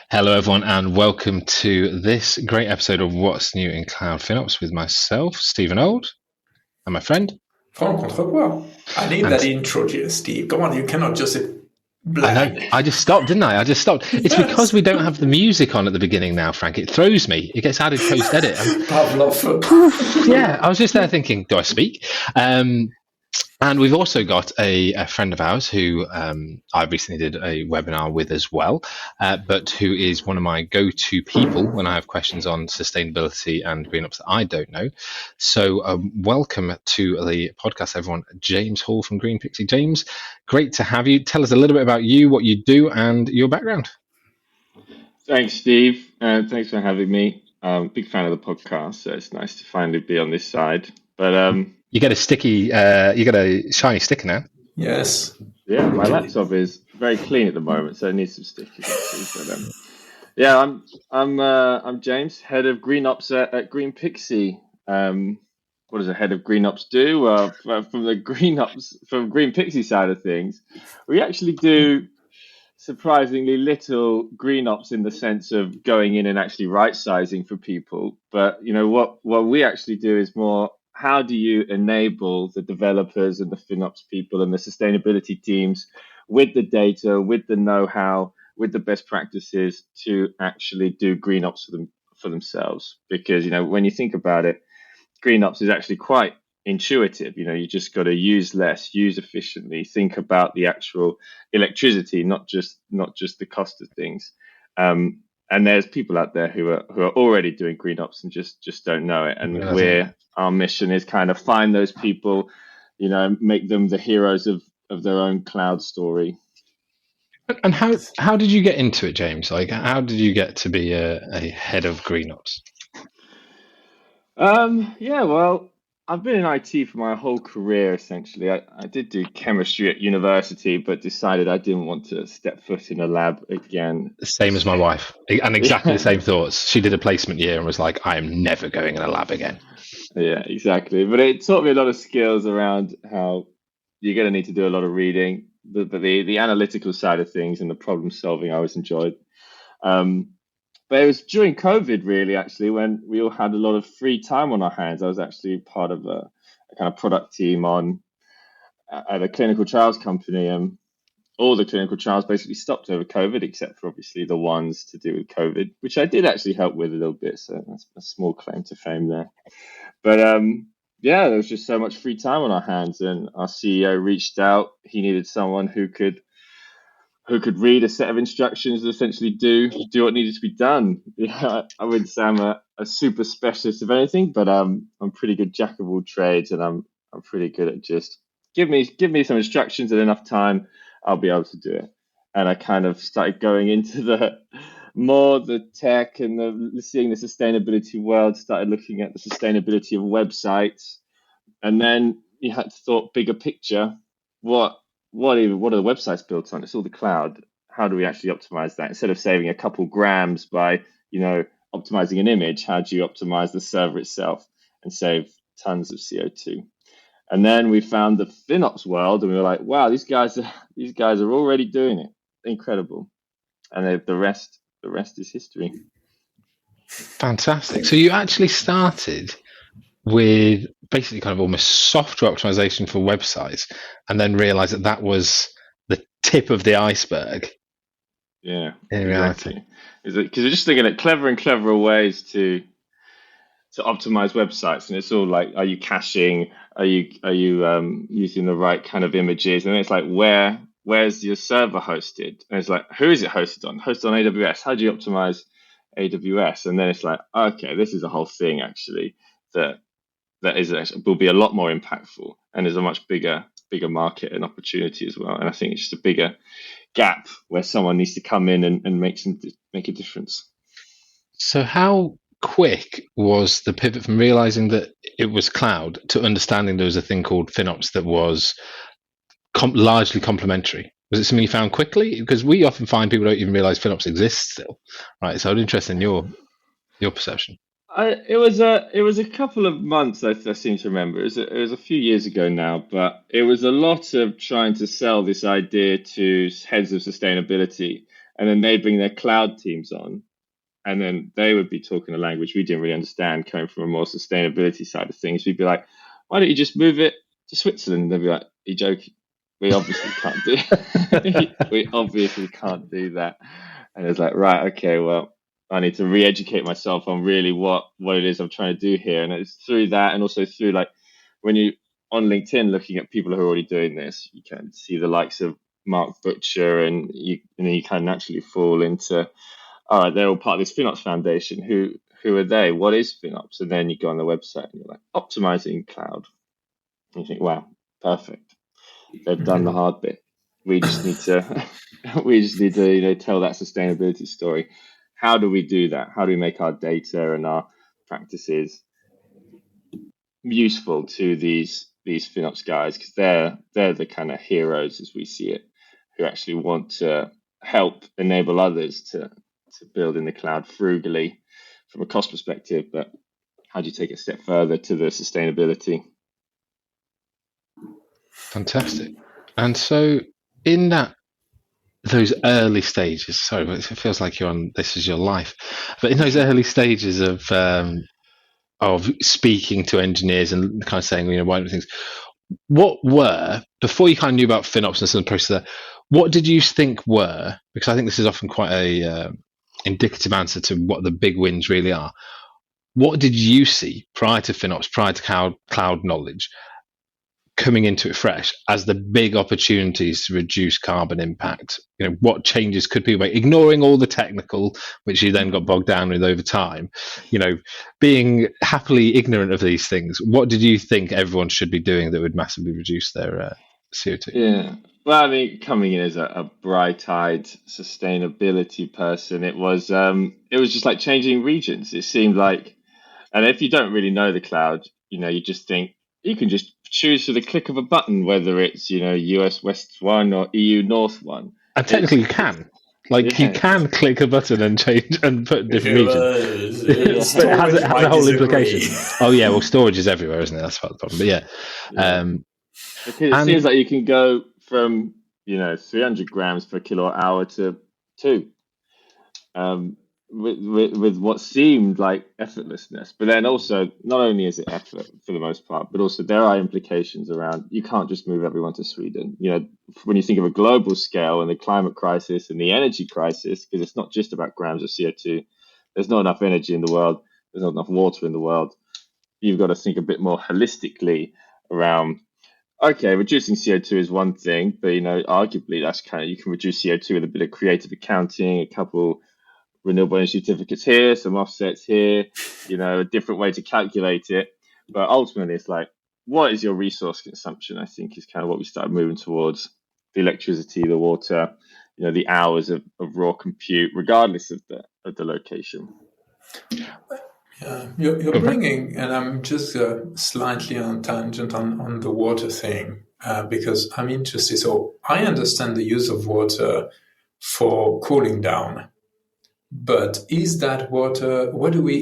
Hello, everyone, and welcome to this great episode of What's New in Cloud FinOps with myself, Stephen Old, and my friend. Frank Contrepois. I need And that intro, Steve. Come on, you cannot just say I know blank. I just stopped, didn't I? I just stopped. It's because Yes. we don't have the music on at the beginning now, Frank. It throws me. It gets added post edit. Pavlov. Yeah, I was just there thinking, do I speak? And we've also got a friend of ours who I recently did a webinar with as well, but who is one of my go-to people when I have questions on sustainability and GreenOps that I don't know. So welcome to the podcast, everyone. James Hall from GreenPixie. James, great to have you. Tell us a little bit about you, what you do, and your background. Thanks, Steve. Thanks for having me. Big fan of the podcast, so it's nice to finally be on this side. But You get a shiny sticker now. Yes. yeah, my laptop is very clean at the moment, so it needs some stickers. Actually. But yeah, I'm James, head of GreenOps at GreenPixie. What does a head of GreenOps do? From the GreenPixie side of things, we actually do surprisingly little GreenOps in the sense of going in and actually right sizing for people. But what we actually do is more, how do you enable the developers and the FinOps people and the sustainability teams with the data, with the know-how, with the best practices to actually do GreenOps for themselves? Because when you think about it, GreenOps is actually quite intuitive. You just got to use less, use efficiently, think about the actual electricity, not just the cost of things. And there's people out there who are already doing GreenOps and just don't know it. And our mission is kind of find those people, make them the heroes of their own cloud story. And how did you get into it, James? Like, how did you get to be a head of GreenOps? Yeah, well, I've been in IT for my whole career, essentially. I did do chemistry at university, but decided I didn't want to step foot in a lab again. Same as my wife, and exactly the Yeah, same thoughts. She did a placement year and was like, I am never going in a lab again. yeah, exactly. But it taught me a lot of skills around how you're going to need to do a lot of reading, but the analytical side of things and the problem solving I always enjoyed. Um, But it was during COVID, really, actually, when we all had a lot of free time on our hands. I was actually part of a kind of product team at a clinical trials company, and all the clinical trials basically stopped over COVID, except for obviously the ones to do with COVID, which I did actually help with a little bit. So that's a small claim to fame there. But yeah, there was just so much free time on our hands, and our CEO reached out. He needed someone who could read a set of instructions and essentially do what needed to be done. Yeah, I wouldn't say I'm a super specialist of anything, but I'm pretty good jack of all trades, and I'm pretty good at just give me some instructions and enough time, I'll be able to do it. And I kind of started going into the tech and seeing the sustainability world, started looking at the sustainability of websites, and then you had to thought bigger picture. What are the websites built on? It's all the cloud. How do we actually optimize that? Instead of saving a couple grams by, optimizing an image, how do you optimize the server itself and save tons of CO2? And then we found the FinOps world, and we were like, wow, these guys are already doing it. Incredible. And the rest is history. Fantastic. So you actually started with basically kind of almost software optimization for websites, and then realized that was the tip of the iceberg. Yeah, in reality. exactly. Because we're just thinking at clever and cleverer ways to optimize websites, and it's all like, are you caching? Are you using the right kind of images? And it's like, where's your server hosted? And it's like, who is it hosted on? Hosted on AWS. How do you optimize AWS? And then it's like, okay, this is a whole thing actually that will be a lot more impactful, and there's a much bigger market and opportunity as well. And I think it's just a bigger gap where someone needs to come in and make a difference. So how quick was the pivot from realizing that it was cloud to understanding there was a thing called FinOps that was largely complementary? Was it something you found quickly? Because we often find people don't even realize FinOps exists still, right? So I'm interested in your perception. It was a couple of months, I seem to remember. It was a few years ago now, but it was a lot of trying to sell this idea to heads of sustainability and then they'd bring their cloud teams on, and then they would be talking a language we didn't really understand, coming from a more sustainability side of things. We'd be like, why don't you just move it to Switzerland? And they'd be like, are you joking? We obviously can't do we obviously can't do that. And it's like, right, okay, well, I need to re-educate myself on really what it is I'm trying to do here. And it's through that, and also through, like, when you on LinkedIn looking at people who are already doing this, you can see the likes of Mark Butcher, and then you kind of naturally fall into, all right, they're all part of this FinOps Foundation. Who are they? What is FinOps? And then you go on the website and you're like, optimizing cloud. And you think, wow, perfect. They've done the hard bit. We just need to tell that sustainability story. How do we do that? How do we make our data and our practices useful to these FinOps guys? Because they're the kind of heroes, as we see it, who actually want to help enable others to build in the cloud frugally from a cost perspective. But how do you take it a step further to the sustainability? Fantastic. And so in those early stages, sorry, it feels like this is your life, but in those early stages of speaking to engineers and kind of saying, why don't things, what were, before you kind of knew about FinOps and some of the process there, what did you think were, because I think this is often quite a indicative answer to what the big wins really are. What did you see prior to FinOps, prior to cloud knowledge, coming into it fresh as the big opportunities to reduce carbon impact? What changes could be made, ignoring all the technical, which you then got bogged down with over time, being happily ignorant of these things. What did you think everyone should be doing that would massively reduce their CO2? Yeah. Well, I mean, coming in as a bright-eyed sustainability person, it was just like changing regions. It seemed like, and if you don't really know the cloud, you just think you can just choose with a click of a button whether it's US West 1 or EU North 1. And technically, you can. You can click a button and change and put different regions. But it has a whole implication. Oh yeah, well, storage is everywhere, isn't it? That's part of the problem. But yeah. Because it seems like you can go from 300 grams per kilowatt hour to 2. With what seemed like effortlessness. But then also, not only is it effort for the most part, but also there are implications around, you can't just move everyone to Sweden. When you think of a global scale and the climate crisis and the energy crisis, because it's not just about grams of CO2, there's not enough energy in the world, there's not enough water in the world. You've got to think a bit more holistically around, okay, reducing CO2 is one thing, but arguably that's you can reduce CO2 with a bit of creative accounting, a couple renewable energy certificates here, some offsets here, a different way to calculate it. But ultimately, it's like, what is your resource consumption? I think is kind of what we started moving towards: the electricity, the water, the hours of raw compute, regardless of the location. Yeah, you're bringing, and I'm just slightly on tangent on the water thing, because I'm interested. So I understand the use of water for cooling down. But is that water,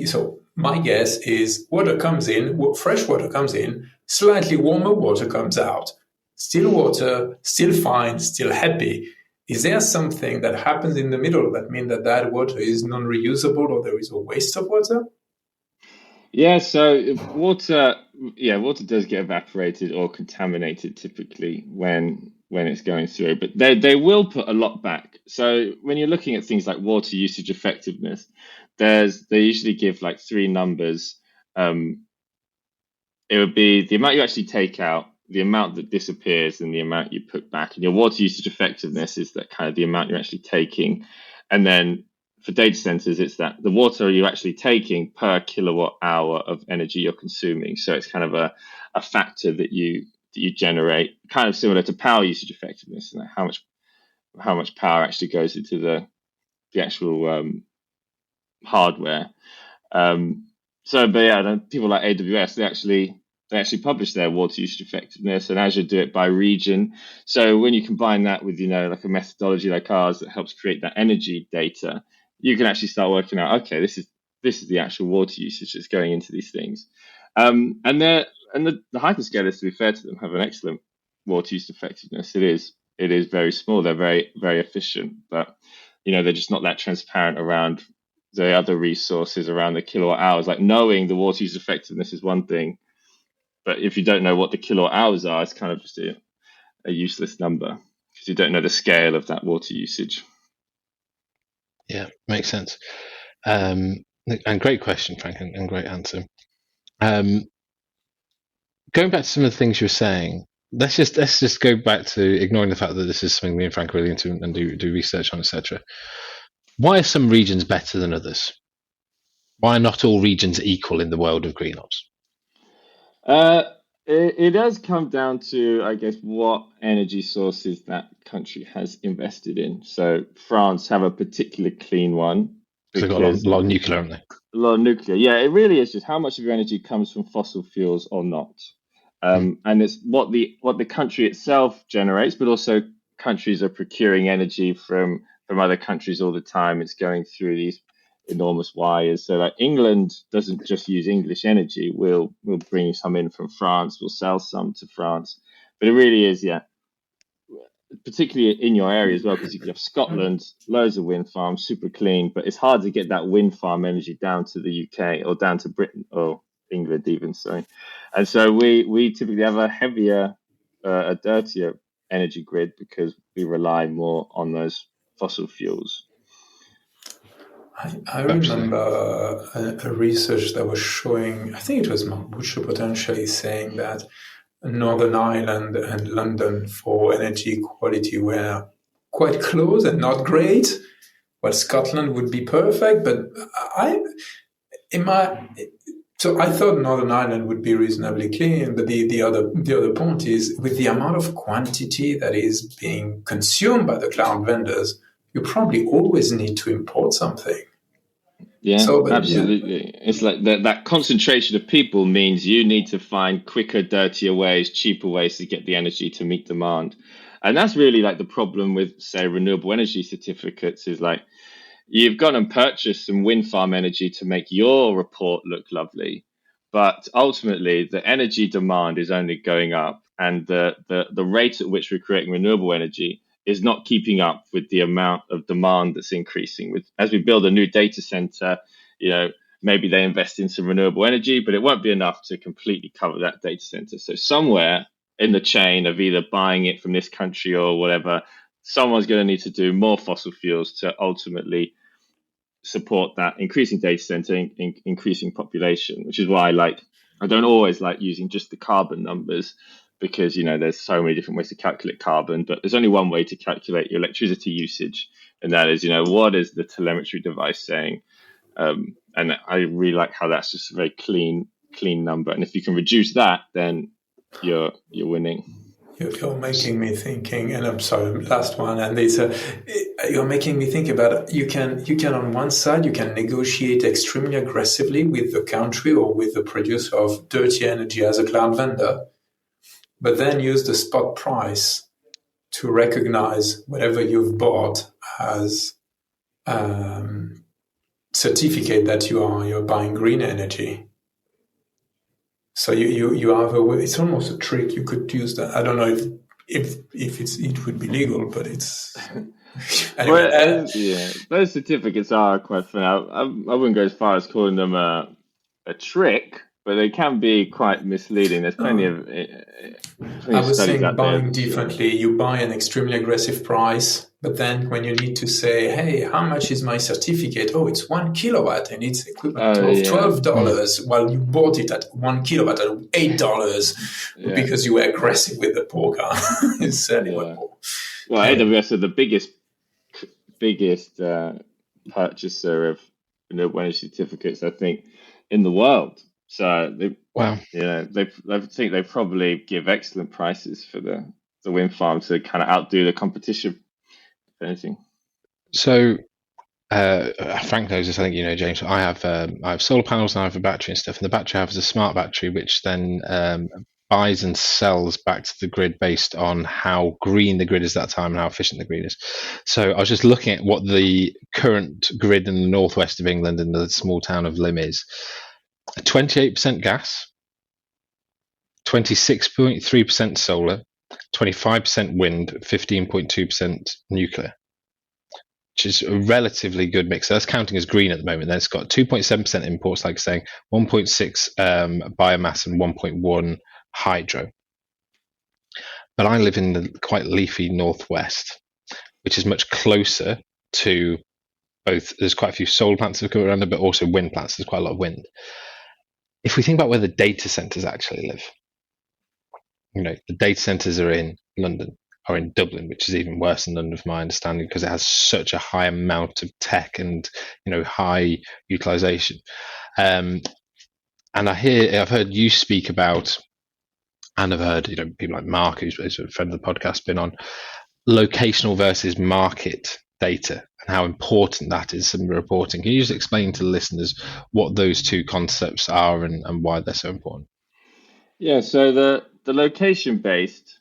so my guess is water comes in, fresh water comes in, slightly warmer water comes out. Still water, still fine, still happy. Is there something that happens in the middle that means that water is non-reusable or there is a waste of water? Yeah, so water does get evaporated or contaminated typically when it's going through, but they will put a lot back. So when you're looking at things like water usage effectiveness, they usually give like 3 numbers. It would be the amount you actually take out, the amount that disappears, and the amount you put back. And your water usage effectiveness is that kind of the amount you're actually taking. And then for data centers, it's that the water you're actually taking per kilowatt hour of energy you're consuming. So it's kind of a factor that you generate, kind of similar to power usage effectiveness, and how much power actually goes into the actual hardware. But yeah, people like AWS, they actually publish their water usage effectiveness, and Azure do it by region. So when you combine that with like a methodology like ours that helps create that energy data, you can actually start working out, okay, this is the actual water usage that's going into these things. And the hyperscalers, to be fair to them, have an excellent water use effectiveness. It is very small. They're very, very efficient. But they're just not that transparent around the other resources around the kilowatt hours. Like knowing the water use effectiveness is one thing, but if you don't know what the kilowatt hours are, it's kind of just a useless number because you don't know the scale of that water usage. Yeah, makes sense. And great question, Frank, and great answer. Going back to some of the things you were saying, let's just go back to ignoring the fact that this is something me and Frank are really into and do research on, etc. Why are some regions better than others? Why are not all regions equal in the world of GreenOps? It does come down to, I guess, what energy sources that country has invested in. So France have a particularly clean one. They've got a lot of nuclear, haven't they? A lot of nuclear. Yeah, it really is just how much of your energy comes from fossil fuels or not. And it's what the country itself generates, but also countries are procuring energy from other countries all the time. It's going through these enormous wires. So like England doesn't just use English energy. We'll bring some in from France. We'll sell some to France. But it really is, yeah, particularly in your area as well, because you have Scotland, loads of wind farms, super clean, but it's hard to get that wind farm energy down to the UK or down to Britain or England even. And so we typically have a heavier, a dirtier energy grid because we rely more on those fossil fuels. I remember a research that was showing, I think it was Mark Butcher potentially saying that Northern Ireland and London for energy quality were quite close and not great. Well, Scotland would be perfect, but so I thought Northern Ireland would be reasonably clean. But the other point is with the amount of quantity that is being consumed by the cloud vendors, you probably always need to import something. Yeah, absolutely. Yeah. It's like that concentration of people means you need to find quicker, dirtier ways, cheaper ways to get the energy to meet demand. And that's really like the problem with, say, renewable energy certificates is like you've gone and purchased some wind farm energy to make your report look lovely. But ultimately, the energy demand is only going up and the rate at which we're creating renewable energy is not keeping up with the amount of demand that's increasing. As we build a new data center, maybe they invest in some renewable energy, but it won't be enough to completely cover that data center. So somewhere in the chain of either buying it from this country or whatever, someone's going to need to do more fossil fuels to ultimately support that increasing data center, increasing population, which is why I don't always like using just the carbon numbers. Because there's so many different ways to calculate carbon, but there's only one way to calculate your electricity usage, and that is what is the telemetry device saying? And I really like how that's just a very clean number, and if you can reduce that, then you're winning. You're making me thinking, and I'm sorry, last one, and you're making me think about you can on one side you can negotiate extremely aggressively with the country or with the producer of dirty energy as a cloud vendor. But then use the spot price to recognize whatever you've bought as certificate that you're buying green energy. So you have it's almost a trick. You could use that. I don't know if it would be legal, but it's anyway. Those certificates are quite fun. I wouldn't go as far as calling them a trick. But they can be quite misleading. There's plenty of I was saying buying differently. You buy an extremely aggressive price, but then when you need to say, hey, how much is my certificate? Oh, it's 1 kilowatt and it's equivalent of $12. Well, you bought it at 1 kilowatt at $8 because you were aggressive with the poker. It's certainly more. Well, AWS are the biggest purchaser of renewable energy certificates, I think, in the world. So I think they probably give excellent prices for the wind farm to kind of outdo the competition, if anything. So Frank knows this. I think you know, James. I have solar panels and I have a battery and stuff. And the battery I have is a smart battery, which then buys and sells back to the grid based on how green the grid is that time and how efficient the grid is. So I was just looking at what the current grid in the northwest of England in the small town of Lymm is. 28% gas, 26.3% solar, 25% wind, 15.2% nuclear. which is a relatively good mix. So that's counting as green at the moment. Then it's got 2.7% imports, like saying 1.6 biomass and 1.1 hydro. But I live in the quite leafy northwest, which is much closer to both. There's quite a few solar plants that go around it, but also wind plants. There's quite a lot of wind. If we think about where the data centers actually live, the data centers are in London or in Dublin, which is even worse than London, from my understanding, because it has such a high amount of tech and high utilization. And I've heard you speak about, and I've heard people like Mark, who's a friend of the podcast, been on locational versus market data and how important that is in reporting. Can you just explain to the listeners what those two concepts are and why they're so important? Yeah, so the location based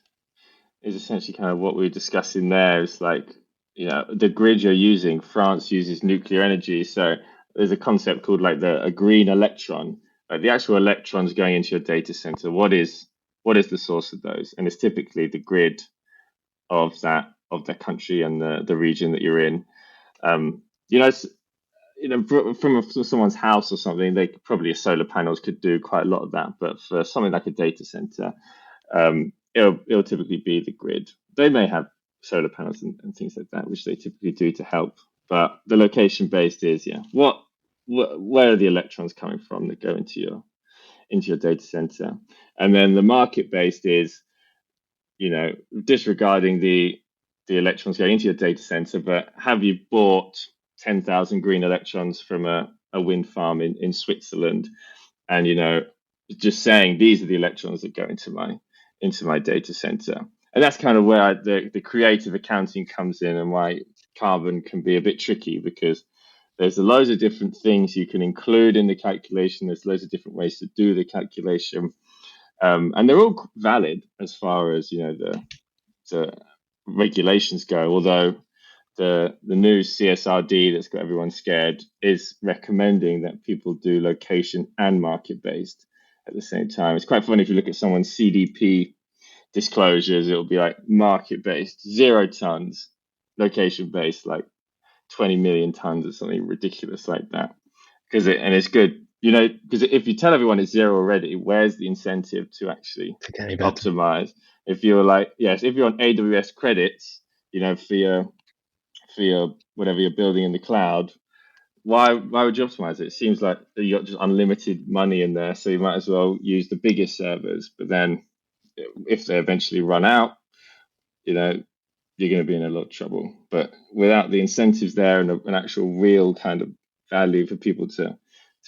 is essentially kind of what we were discussing there. It's like, the grid you're using. France uses nuclear energy, so there's a concept called like a green electron, like the actual electrons going into your data center. What is the source of those? And it's typically the grid of that country and the region that you're in. From someone's house or something, probably solar panels could do quite a lot of that. But for something like a data center, it'll typically be the grid. They may have solar panels and things like that, which they typically do to help. But the location based is, where are the electrons coming from that go into your data center? And then the market based is, disregarding the electrons going into your data center, but have you bought 10,000 green electrons from a wind farm in Switzerland, and just saying these are the electrons that go into my data center? And that's kind of where the creative accounting comes in, and why carbon can be a bit tricky, because there's loads of different things you can include in the calculation. There's loads of different ways to do the calculation, and they're all valid as far as the regulations go. Although the new CSRD that's got everyone scared is recommending that people do location and market based at the same time. It's quite funny if you look at someone's CDP disclosures, it'll be like market based 0 tons, location based like 20 million tons or something ridiculous like that. It's good, because if you tell everyone it's 0 already, where's the incentive to actually optimize? If you're if you're on AWS credits, for your whatever you're building in the cloud, why would you optimize it? It seems like you got just unlimited money in there, so you might as well use the biggest servers. But then, if they eventually run out, you're going to be in a lot of trouble. But without the incentives there and an actual real kind of value for people to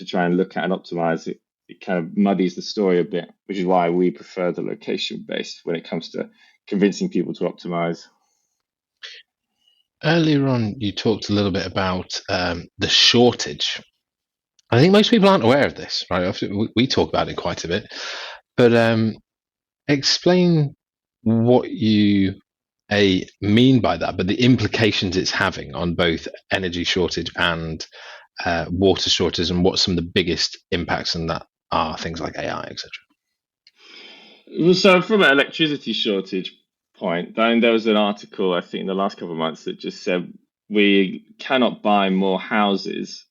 try and look at and optimize it, it kind of muddies the story a bit, which is why we prefer the location based when it comes to convincing people to optimize. Earlier on, you talked a little bit about the shortage. I think most people aren't aware of this, right? We talk about it quite a bit, but explain what you mean by that, but the implications it's having on both energy shortage and water shortage, and what some of the biggest impacts on that are, things like AI, etc. So from an electricity shortage point, then there was an article, I think, in the last couple of months that just said we cannot buy more houses,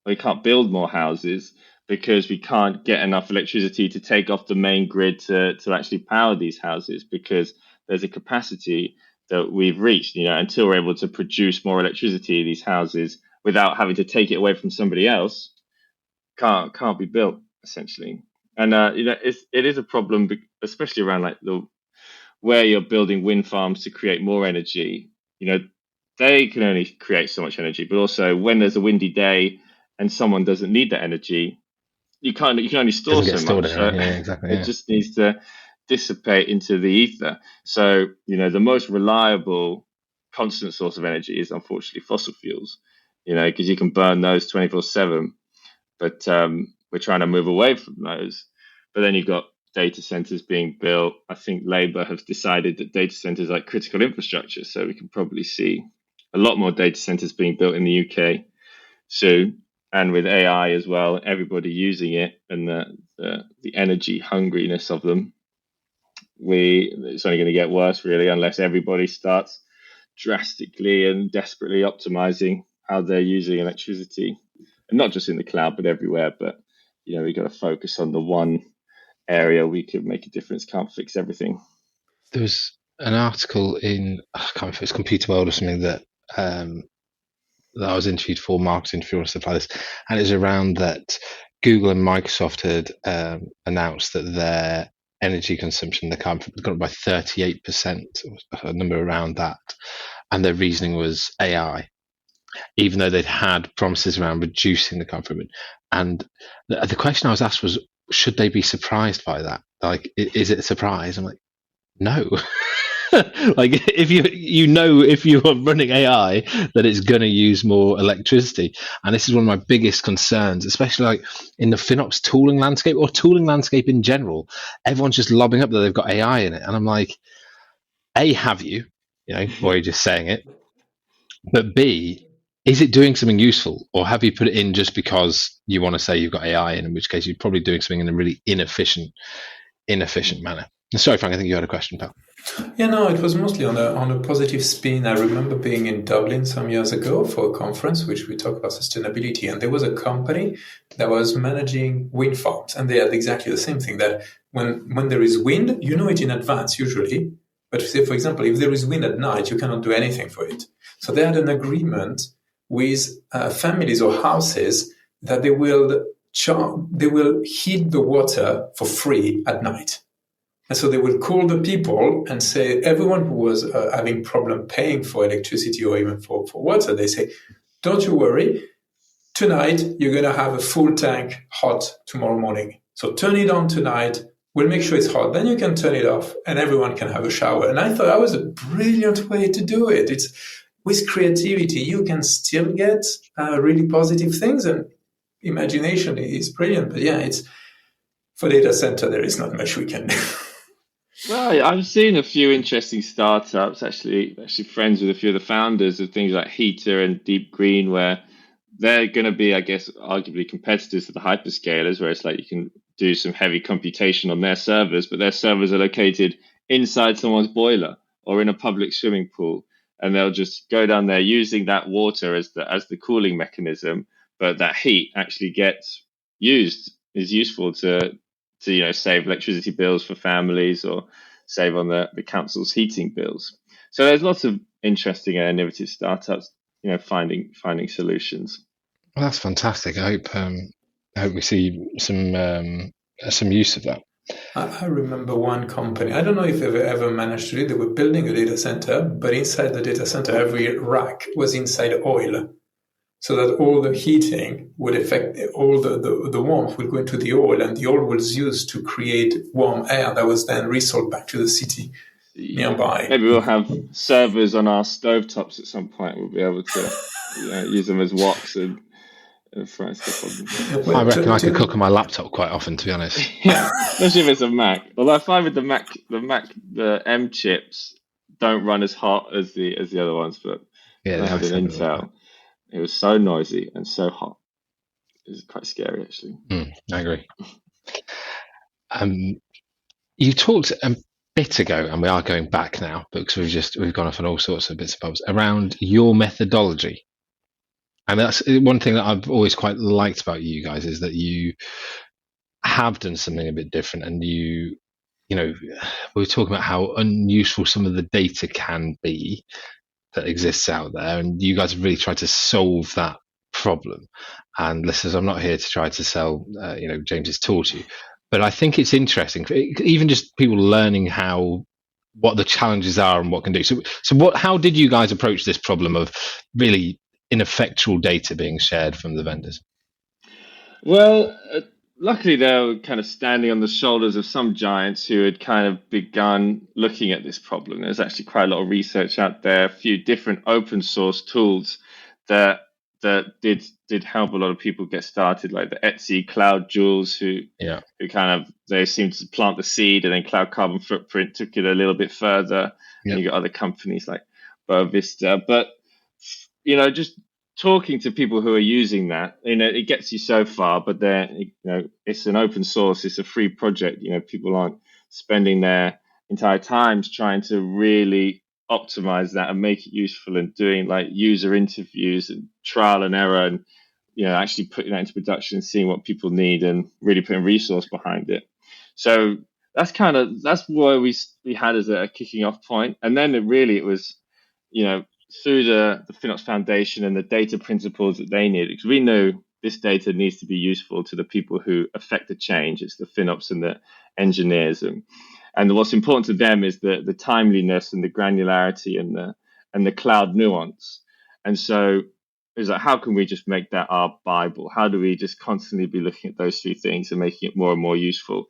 we can't build more houses because we can't get enough electricity to take off the main grid to actually power these houses, because there's a capacity that we've reached, until we're able to produce more electricity, these houses, without having to take it away from somebody else, can't be built, essentially. And it is a problem, especially around like where you're building wind farms to create more energy. They can only create so much energy, but also when there's a windy day and someone doesn't need that energy, you can only store so much. Yeah, exactly. It just needs to dissipate into the ether. So the most reliable, constant source of energy is unfortunately fossil fuels. Because you can burn those 24/7, but we're trying to move away from those. But then you've got data centers being built. I think Labour have decided that data centers are like critical infrastructure, so we can probably see a lot more data centers being built in the UK soon. And with AI as well, everybody using it, and the energy hungriness of them, it's only going to get worse, really, unless everybody starts drastically and desperately optimizing how they're using electricity, and not just in the cloud, but everywhere. But we've got to focus on the one area we could make a difference. Can't fix everything. There was an article in, I can't remember if it was Computer World or something, that I was interviewed for, marketing interview or stuff like this, and it was around that Google and Microsoft had announced that their energy consumption, the carbon, had gone up by 38%, a number around that, and their reasoning was AI, even though they'd had promises around reducing the carbon footprint. And the question I was asked was, should they be surprised by that? Like, is it a surprise? I'm like, no. Like, if if you are running AI, that it's going to use more electricity. And this is one of my biggest concerns, especially like in the FinOps tooling landscape or tooling landscape in general. Everyone's just lobbing up that they've got AI in it. And I'm like, A, have you, or you're just saying it? But B, is it doing something useful, or have you put it in just because you want to say you've got AI in which case you're probably doing something in a really inefficient manner? Sorry, Frank, I think you had a question, pal. Yeah, no, it was mostly on a positive spin. I remember being in Dublin some years ago for a conference which we talked about sustainability, and there was a company that was managing wind farms, and they had exactly the same thing, that when there is wind, you know it in advance usually, but say, for example, if there is wind at night, you cannot do anything for it. So they had an agreement with families or houses that they will heat the water for free at night. And so they will call the people and say, everyone who was having problem paying for electricity or even for water, they say, don't you worry, tonight you're going to have a full tank hot tomorrow morning. So turn it on tonight, we'll make sure it's hot, then you can turn it off and everyone can have a shower. And I thought that was a brilliant way to do it. It's with creativity, you can still get really positive things, and imagination is brilliant. But yeah, it's for data center, there is not much we can do. Well, I've seen a few interesting startups, actually friends with a few of the founders of things like Heater and Deep Green, where they're going to be, I guess, arguably competitors to the hyperscalers, where it's like you can do some heavy computation on their servers, but their servers are located inside someone's boiler or in a public swimming pool, and they'll just go down there using that water as the cooling mechanism, but that heat actually is useful to save electricity bills for families or save on the council's heating bills. So there's lots of interesting and innovative startups, finding solutions. Well, that's fantastic. I hope we see some use of that. I remember one company, I don't know if they've ever managed to do it, they were building a data center, but inside the data center, every rack was inside oil, so that all the heating would affect, all the warmth would go into the oil, and the oil was used to create warm air that was then resold back to the city nearby. Maybe we'll have servers on our stovetops at some point. We'll be able to use them as woks and fry stuff on them. I reckon I could cook on my laptop quite often, to be honest. Yeah, especially if it's a Mac. Although I find with the M chips don't run as hot as the other ones, but yeah, I had an Intel. It was so noisy and so hot. It was quite scary, actually. I agree. You talked a bit ago, and we are going back now because we've gone off on all sorts of bits and bobs around your methodology. And that's one thing that I've always quite liked about you guys, is that you have done something a bit different, and we were talking about how unuseful some of the data can be that exists out there, and you guys have really tried to solve that problem. And listeners, I'm not here to try to sell James's tool to you, but I think it's interesting, even just people learning what the challenges are and what can do. So how did you guys approach this problem of really ineffectual data being shared from the vendors? Well, luckily they were kind of standing on the shoulders of some giants who had kind of begun looking at this problem. There's actually quite a lot of research out there, a few different open source tools that did help a lot of people get started, like the Etsy Cloud Jewels, who kind of, they seemed to plant the seed, and then Cloud Carbon Footprint took it a little bit further. And you got other companies like Vista, but just talking to people who are using that, it gets you so far, but then, it's an open source, it's a free project. People aren't spending their entire times trying to really optimize that and make it useful, and doing like user interviews and trial and error, and actually putting that into production and seeing what people need and really putting resource behind it. So that's where we had as a kicking off point. And then it was, through the FinOps Foundation and the data principles that they needed, because we knew this data needs to be useful to the people who affect the change. It's the FinOps and the engineers, and what's important to them is the timeliness and the granularity and the cloud nuance. And so it's like, how can we just make that our Bible? How do we just constantly be looking at those three things and making it more and more useful?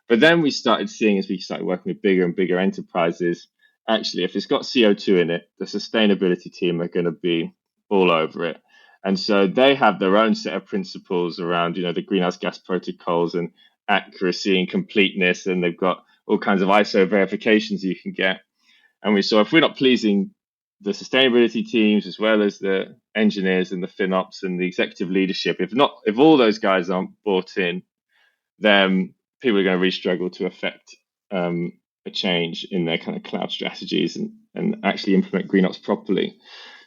But then we started seeing, as we started working with bigger and bigger enterprises, actually, if it's got CO2 in it, the sustainability team are going to be all over it. And so they have their own set of principles around, the greenhouse gas protocols and accuracy and completeness. And they've got all kinds of ISO verifications you can get. And we saw, if we're not pleasing the sustainability teams, as well as the engineers and the FinOps and the executive leadership, if all those guys aren't bought in, then people are going to really struggle to affect a change in their kind of cloud strategies and actually implement GreenOps properly.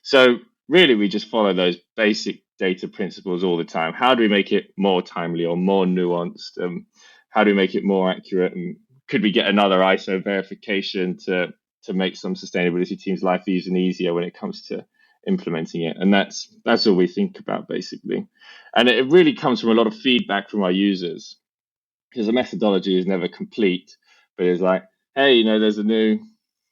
So really, we just follow those basic data principles all the time. How do we make it more timely or more nuanced? How do we make it more accurate? And could we get another ISO verification to make some sustainability teams' life easier when it comes to implementing it? And that's all we think about, basically. And it really comes from a lot of feedback from our users, because the methodology is never complete, but it's like, hey, there's a new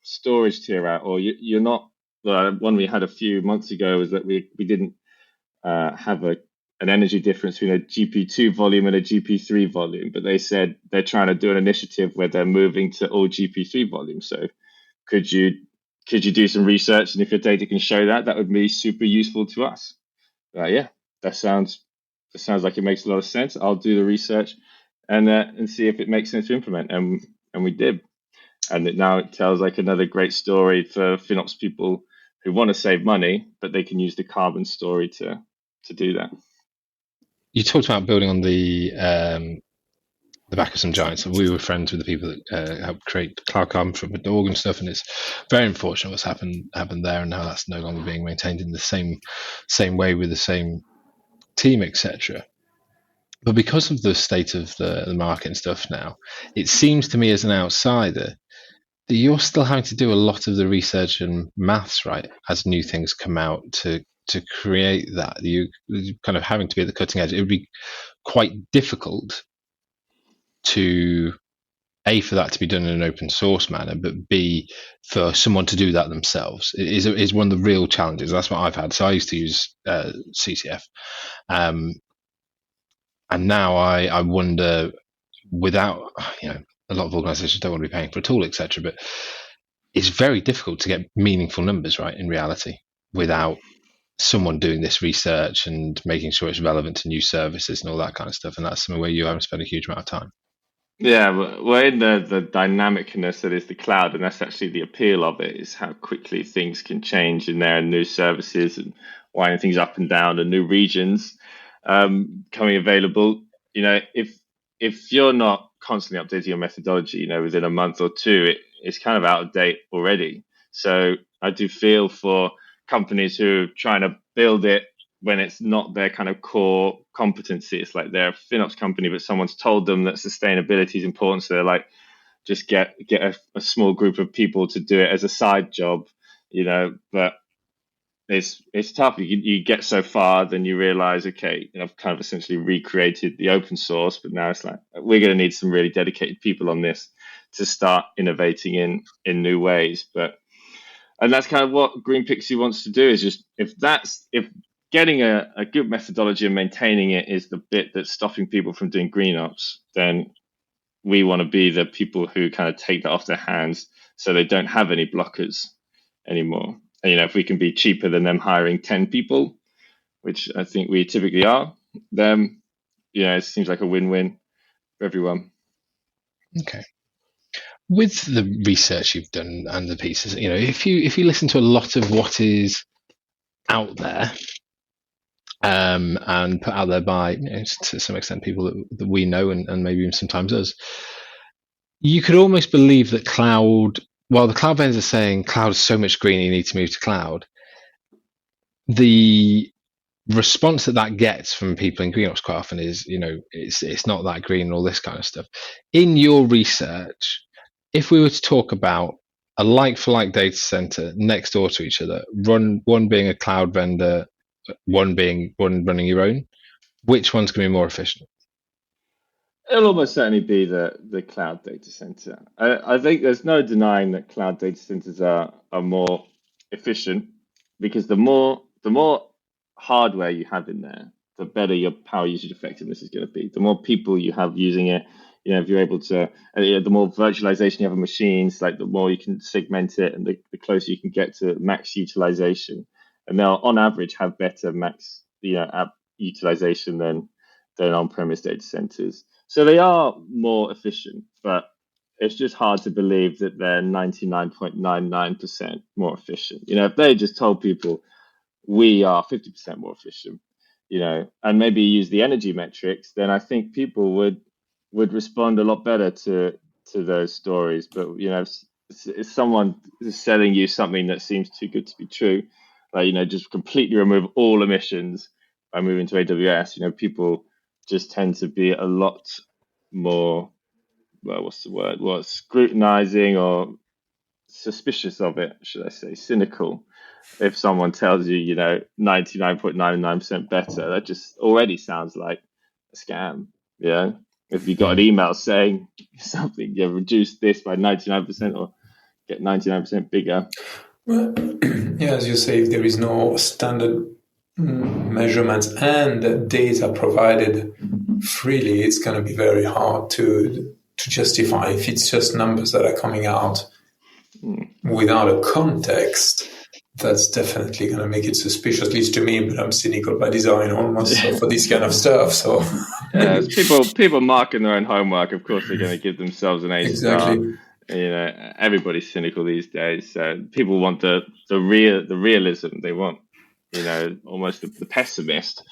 storage tier out, or you're not. One we had a few months ago was that we didn't have an energy difference between a GP2 volume and a GP3 volume, but they said they're trying to do an initiative where they're moving to all GP3 volumes. So could you do some research, and if your data can show that would be super useful to us. Yeah, that sounds like it makes a lot of sense. I'll do the research and see if it makes sense to implement, and we did. And now it tells like another great story for FinOps people who want to save money, but they can use the carbon story to do that. You talked about building on the back of some giants. We were friends with the people that helped create Cloud Carbon.org and stuff, and it's very unfortunate what's happened there, and now that's no longer being maintained in the same way with the same team, etc. But because of the state of the market and stuff now, it seems to me as an outsider that you're still having to do a lot of the research and maths, right, as new things come out to create that. You're kind of having to be at the cutting edge. It would be quite difficult to A, for that to be done in an open source manner, but B, for someone to do that themselves. It is one of the real challenges. That's what I've had. So I used to use CCF. And now I wonder, without, a lot of organizations don't want to be paying for a tool, etc. But it's very difficult to get meaningful numbers, right, in reality, without someone doing this research and making sure it's relevant to new services and all that kind of stuff. And that's something where you haven't spent a huge amount of time. Yeah, we're in the dynamicness that is the cloud, and that's actually the appeal of it, is how quickly things can change in there, and new services and winding things up and down, and new regions coming available. If you're not constantly updating your methodology, within a month or two, it's kind of out of date already. So I do feel for companies who are trying to build it when it's not their kind of core competency. It's like they're a FinOps company, but someone's told them that sustainability is important. So they're like, just get a small group of people to do it as a side job, but it's tough. You get so far, then you realize, okay, I've kind of essentially recreated the open source, but now it's like, we're going to need some really dedicated people on this to start innovating in new ways. And that's kind of what GreenPixie wants to do, is just, if getting a good methodology and maintaining it is the bit that's stopping people from doing GreenOps, then we want to be the people who kind of take that off their hands so they don't have any blockers anymore. And, if we can be cheaper than them hiring 10 people, which I think we typically are, then, it seems like a win-win for everyone. Okay. With the research you've done and the pieces, if you listen to a lot of what is out there, and put out there by, to some extent, people that we know and maybe even sometimes us, you could almost believe that cloud while the cloud vendors are saying cloud is so much greener, you need to move to cloud, the response that gets from people in GreenOps quite often is, it's not that green and all this kind of stuff. In your research, if we were to talk about a like-for-like data center next door to each other, one being a cloud vendor, one running your own, which one's going to be more efficient? It'll almost certainly be the cloud data center. I think there's no denying that cloud data centers are more efficient, because the more hardware you have in there, the better your power usage effectiveness is going to be. The more people you have using it, if you're able to, the more virtualization you have of machines, like the more you can segment it, and the closer you can get to max utilization. And they'll, on average, have better max app utilization than on-premise data centers. So they are more efficient, but it's just hard to believe that they're 99.99% more efficient. If they just told people we are 50% more efficient, and maybe use the energy metrics, then I think people would respond a lot better to those stories. But if someone is selling you something that seems too good to be true, like just completely remove all emissions by moving to AWS, people just tend to be a lot more, scrutinizing or suspicious of it, should I say, cynical. If someone tells you, 99.99% better, that just already sounds like a scam. If you got an email saying something, reduce this by 99% or get 99% bigger. Well, as you say, if there is no standard measurements and data provided freely, it's going to be very hard to justify if it's just numbers that are coming out without a context. That's definitely going to make it suspicious, at least to me, but I'm cynical by design almost for this kind of stuff. So people marking their own homework, of course they're going to give themselves an A star. Everybody's cynical these days. So people want the realism. They want, almost the pessimist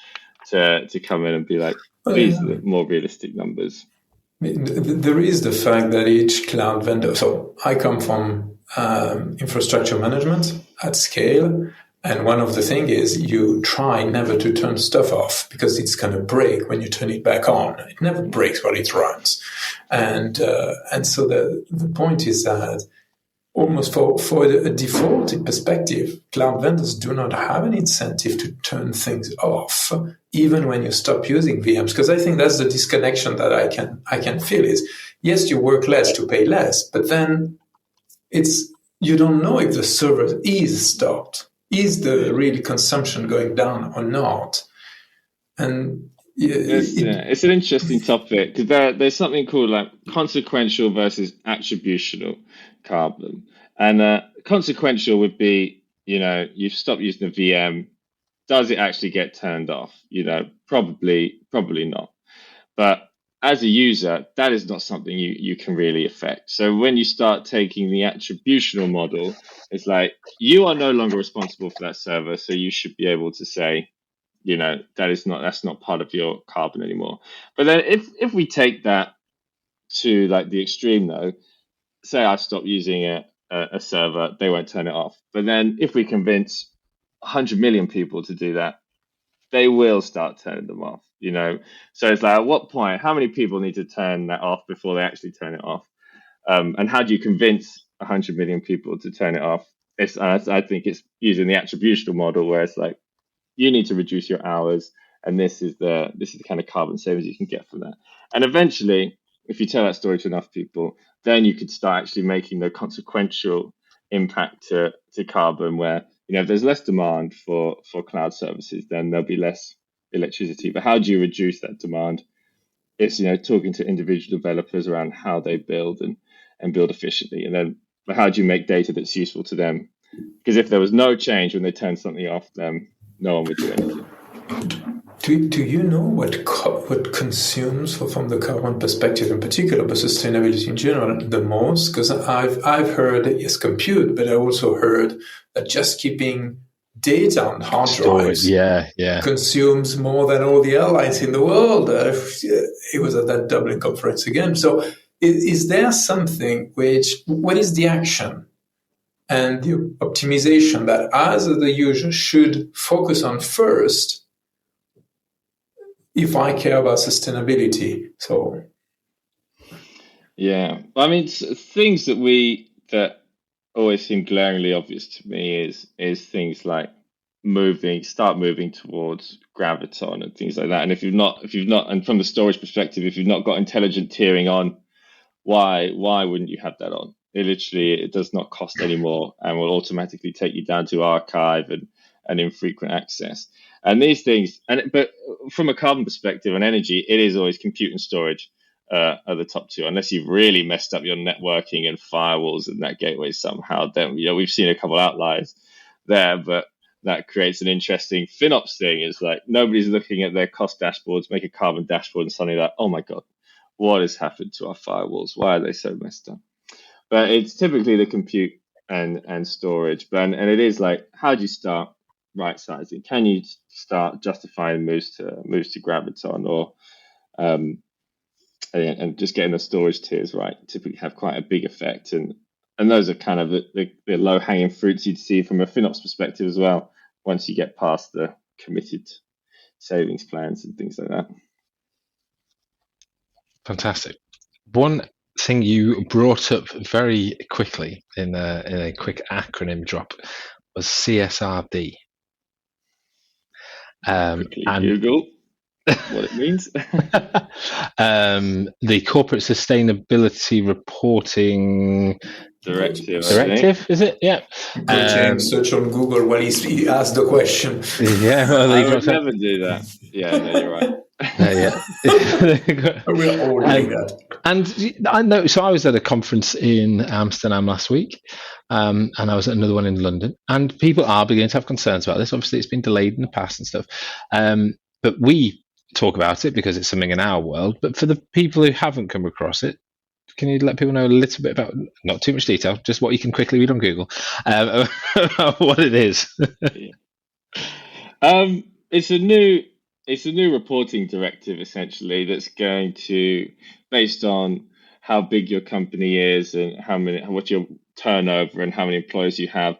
to come in and be like, these are the more realistic numbers. There is the fact that each cloud vendor, so I come from infrastructure management at scale, and one of the things is you try never to turn stuff off because it's going to break when you turn it back on. It never breaks while it runs, and so the point is that almost for a defaulted perspective, cloud vendors do not have an incentive to turn things off, even when you stop using VMs. Because I think that's the disconnection that I can feel is, yes, you work less to pay less, but then you don't know if the server is stopped. Is the real consumption going down or not? And it's an interesting topic, because there's something called like consequential versus attributional carbon. And consequential would be, you've stopped using the VM. Does it actually get turned off? Probably not. But as a user, that is not something you can really affect. So when you start taking the attributional model, it's like you are no longer responsible for that server, so you should be able to say, that's not part of your carbon anymore. But then if we take that to like the extreme though, say I stop using a server, they won't turn it off. But then if we convince 100 million people to do that, they will start turning them off, So it's like, at what point, how many people need to turn that off before they actually turn it off? And how do you convince 100 million people to turn it off? I think it's using the attributional model, where it's like, you need to reduce your hours, and this is the kind of carbon savings you can get from that. And eventually, if you tell that story to enough people, then you could start actually making the consequential impact to carbon, where if there's less demand for cloud services, then there'll be less electricity. But how do you reduce that demand? It's talking to individual developers around how they build and build efficiently, and then how do you make data that's useful to them? Because if there was no change when they turn something off, then no one would do anything. Do you know what consumes, from the carbon perspective in particular, but sustainability in general, the most? Because I've heard, yes, compute, but I also heard that just keeping data on hard drives consumes more than all the airlines in the world. It was at that Dublin conference again. So is there something what is the action and the optimization that as the user should focus on first if I care about sustainability. So, yeah, I mean, things that always seem glaringly obvious to me is things like start moving towards graviton and things like that. And if you've not, and from the storage perspective, if you've not got intelligent tiering on, why wouldn't you have that on? It does not cost any more and will automatically take you down to archive and infrequent access. And these things, but from a carbon perspective and energy, it is always compute and storage are the top two, unless you've really messed up your networking and firewalls and that gateway somehow. Then we've seen a couple outliers there, but that creates an interesting FinOps thing. Is like nobody's looking at their cost dashboards, make a carbon dashboard, and suddenly like, oh my god, what has happened to our firewalls? Why are they so messed up? But it's typically the compute and storage. And it is like, how do you start right sizing? Can you start justifying moves to graviton, or and just getting the storage tiers right typically have quite a big effect. And those are kind of the low hanging fruits you'd see from a FinOps perspective as well, once you get past the committed savings plans and things like that. Fantastic. One thing you brought up very quickly in a quick acronym drop was CSRD. And Google what it means. The Corporate Sustainability Reporting Directive, is it? Yeah. Search on Google while he asked the question. Yeah, well, I would never do that. Yeah, no, you're right. Yeah. We're all doing that. And I know, so I was at a conference in Amsterdam last week, and I was at another one in London, and people are beginning to have concerns about this. Obviously, it's been delayed in the past and stuff, but we talk about it because it's something in our world. But for the people who haven't come across it, can you let people know a little bit about, not too much detail, just what you can quickly read on Google, what it is? It's a new reporting directive, essentially, that's going to, based on how big your company is and what your turnover and how many employees you have,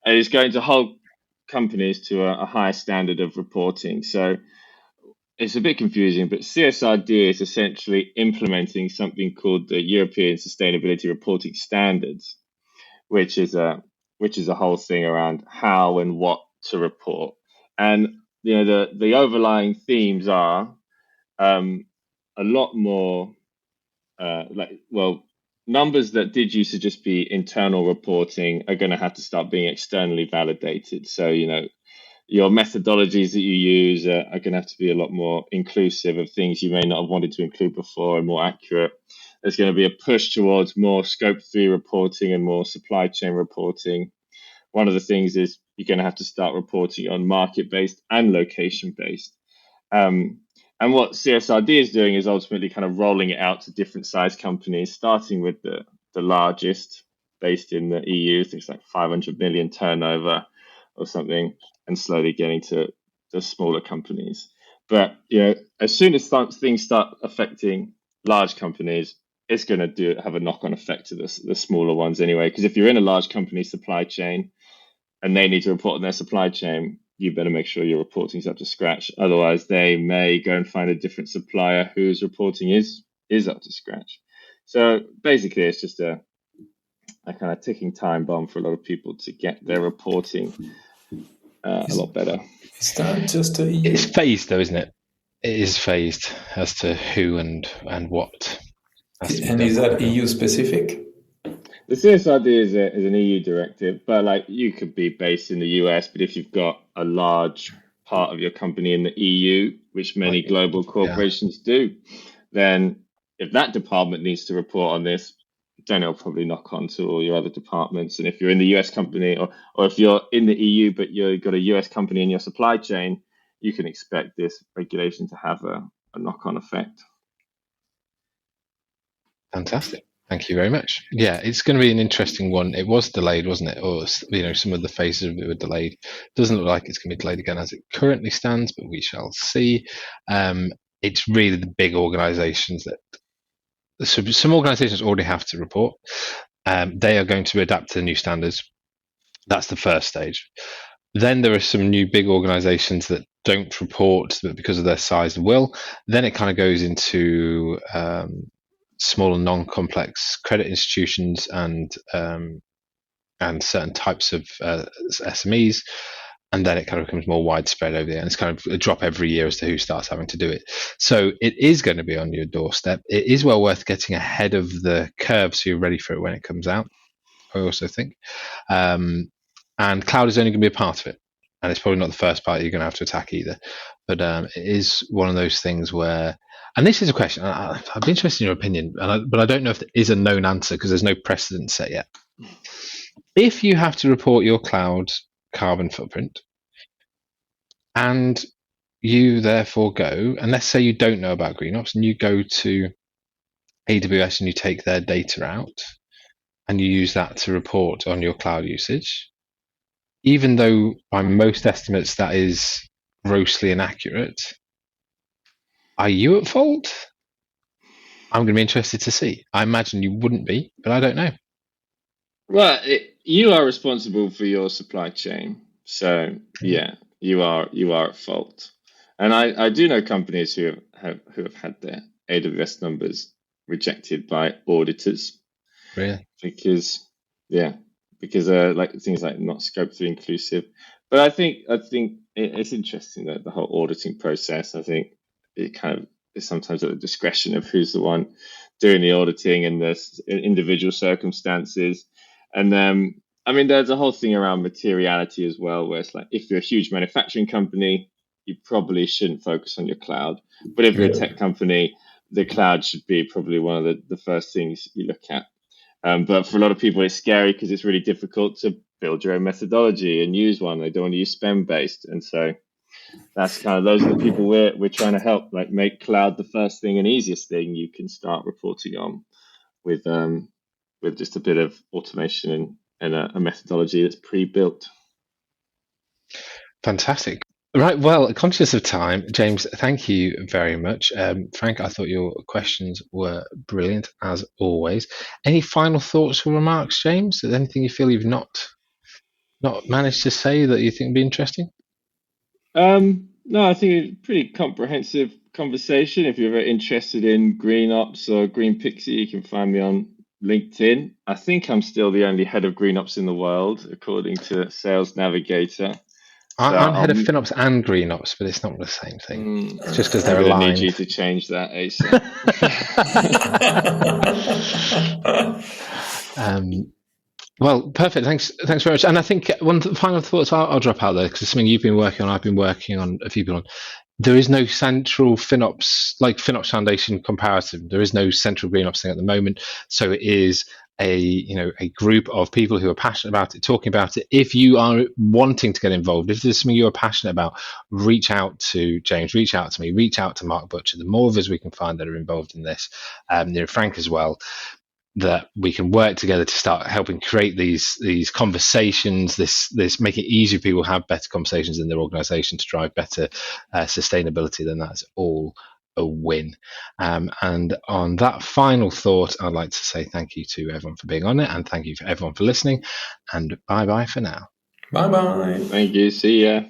and it's going to hold companies to a higher standard of reporting. So it's a bit confusing, but CSRD is essentially implementing something called the European Sustainability Reporting Standards, which is a whole thing around how and what to report. And the overlying themes are a lot more numbers that did used to just be internal reporting are going to have to start being externally validated. So your methodologies that you use are going to have to be a lot more inclusive of things you may not have wanted to include before and more accurate. There's going to be a push towards more Scope 3 reporting and more supply chain reporting. One of the things is you're going to have to start reporting on market-based and location-based. And what CSRD is doing is ultimately kind of rolling it out to different size companies, starting with the largest based in the EU, things like 500 million turnover or something, and slowly getting to the smaller companies. But as soon as things start affecting large companies, it's going to have a knock-on effect to the smaller ones anyway. Because if you're in a large company supply chain and they need to report on their supply chain, you better make sure your reporting is up to scratch. Otherwise, they may go and find a different supplier whose reporting is up to scratch. So basically, it's just a kind of ticking time bomb for a lot of people to get their reporting a lot better. Is that just a EU? It's phased, though, isn't it? It is phased as to who and what. And is that EU specific? The CSRD is an EU directive, but you could be based in the US, but if you've got a large part of your company in the EU, which many global corporations do, then if that department needs to report on this, then it'll probably knock on to all your other departments. And if you're in the US company, or if you're in the EU, but you've got a US company in your supply chain, you can expect this regulation to have a knock-on effect. Fantastic. Thank you very much. Yeah, it's going to be an interesting one. It was delayed, wasn't it? Or some of the phases of it were delayed. Doesn't look like it's going to be delayed again as it currently stands, but we shall see. It's really the big organisations that some organisations already have to report. They are going to adapt to the new standards That's the first stage. Then there are some new big organizations that don't report, but because of their size will. Then it kind of goes into small and non-complex credit institutions and certain types of SMEs. And then it kind of becomes more widespread over there. And it's kind of a drop every year as to who starts having to do it. So it is going to be on your doorstep. It is well worth getting ahead of the curve so you're ready for it when it comes out, I also think. And cloud is only going to be a part of it. And it's probably not the first part you're going to have to attack either. But it is one of those things where, and this is a question, I'd be interested in your opinion, but I don't know if there is a known answer because there's no precedent set yet. If you have to report your cloud carbon footprint and you therefore go, and let's say you don't know about GreenOps and you go to AWS and you take their data out and you use that to report on your cloud usage, even though by most estimates that is grossly inaccurate, are you at fault? I'm going to be interested to see. I imagine you wouldn't be, but I don't know. Well, you are responsible for your supply chain, so yeah, you are at fault. And I do know companies who have had their AWS numbers rejected by auditors. Really? Because like things like not scope 3 inclusive. But I think it's interesting that the whole auditing process. I think it kind of is sometimes at the discretion of who's the one doing the auditing and the individual circumstances. And I mean, there's a whole thing around materiality as well, where it's like if you're a huge manufacturing company, you probably shouldn't focus on your cloud. But if you're a tech company, the cloud should be probably one of the first things you look at. But for a lot of people, it's scary because it's really difficult to build your own methodology and use one. They don't want to use spend-based. And so that's kind of, those are the people we're trying to help, like make cloud the first thing and easiest thing you can start reporting on with just a bit of automation and a methodology that's pre-built. Fantastic. Right. Well, conscious of time, James, thank you very much. Frank, I thought your questions were brilliant as always. Any final thoughts or remarks, James? Is there anything you feel you've not managed to say that you think would be interesting? No, I think it's a pretty comprehensive conversation. If you're very interested in GreenOps or GreenPixie, you can find me on LinkedIn. I think I'm still the only head of GreenOps in the world, according to Sales Navigator. So I'm head of FinOps and GreenOps, but it's not the same thing. It's just because they're aligned. I need you to change that, ASAP. Well, perfect. Thanks very much. And I think one final thoughts I'll drop out there because it's something you've been working on. I've been working on a few people on. There is no central FinOps, like FinOps Foundation comparative. There is no central GreenOps thing at the moment. So it is a group of people who are passionate about it, talking about it. If you are wanting to get involved, if there's something you are passionate about, reach out to James, reach out to me, reach out to Mark Butcher. The more of us we can find that are involved in this, Frank as well, that we can work together to start helping create these conversations, this make it easier for people to have better conversations in their organization to drive better sustainability, then that's all a win. And on that final thought, I'd like to say thank you to everyone for being on it, and thank you for everyone for listening, and bye for now. Bye. Thank you. See ya.